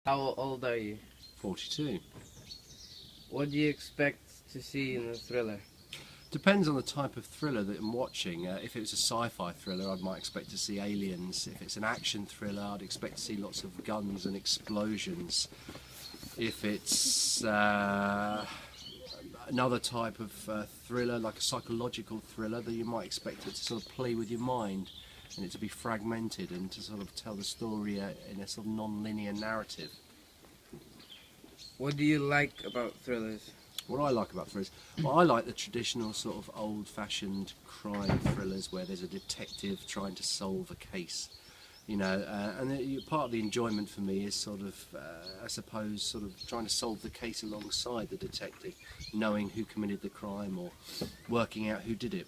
How old are you? 42. What do you expect to see in a thriller? Depends on the type of thriller that I'm watching. If it's a sci-fi thriller, I might expect to see aliens. If it's an action thriller, I'd expect to see lots of guns and explosions. If it's another type of thriller, like a psychological thriller, then you might expect it to sort of play with your mind and it to be fragmented and to sort of tell the story in a sort of non-linear narrative. What do you like about thrillers? What I like about thrillers, well, I like the traditional sort of old-fashioned crime thrillers where there's a detective trying to solve a case, you know, and part of the enjoyment for me is sort of, I suppose, sort of trying to solve the case alongside the detective, knowing who committed the crime or working out who did it.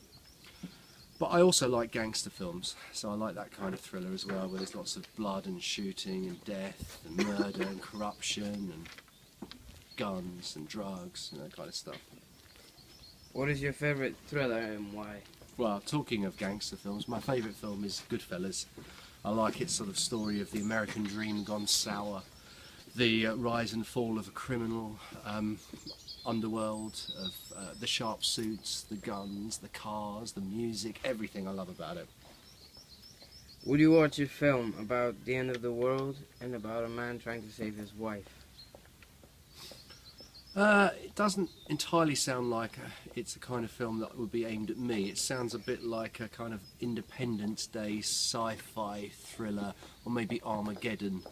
But I also like gangster films, so I like that kind of thriller as well, where there's lots of blood and shooting and death and murder and corruption and guns and drugs and that kind of stuff. What is your favourite thriller and why? Well, talking of gangster films, my favourite film is Goodfellas. I like its sort of story of the American dream gone sour, the rise and fall of a criminal underworld, of the sharp suits, the guns, the cars, the music, everything I love about it. Would you watch a film about the end of the world and about a man trying to save his wife? It doesn't entirely sound like it's a kind of film that would be aimed at me. It sounds a bit like a kind of Independence Day sci-fi thriller, or maybe Armageddon.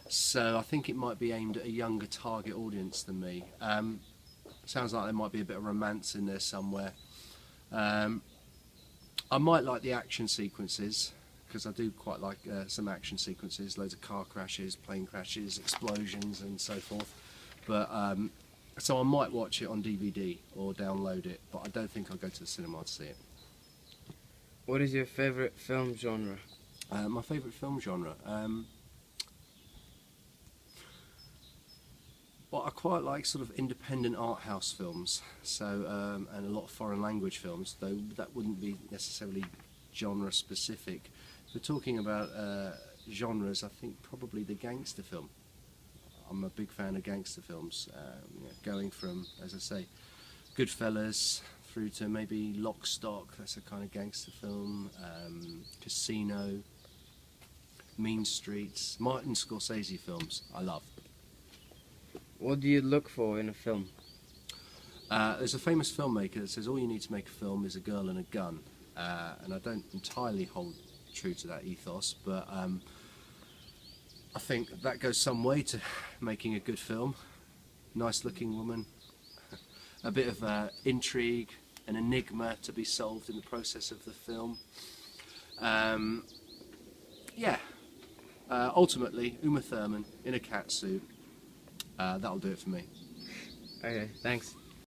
So I think it might be aimed at a younger target audience than me. Sounds like there might be a bit of romance in there somewhere. I might like the action sequences, because I do quite like some action sequences, loads of car crashes, plane crashes, explosions and so forth. But so I might watch it on DVD or download it, but I don't think I'll go to the cinema to see it. What is your favourite film genre? My favourite film genre? Well, I quite like sort of independent art house films, so and a lot of foreign language films, though that wouldn't be necessarily genre specific. If we're talking about genres, I think probably the gangster film. I'm a big fan of gangster films, you know, going from, as I say, Goodfellas through to maybe Lock, Stock, that's a kind of gangster film, Casino, Mean Streets, Martin Scorsese films, I love. What do you look for in a film? There's a famous filmmaker that says all you need to make a film is a girl and a gun, and I don't entirely hold true to that ethos, but I think that goes some way to making a good film. Nice looking woman, a bit of intrigue, an enigma to be solved in the process of the film. Yeah, ultimately Uma Thurman in a cat suit, that'll do it for me. Okay, thanks.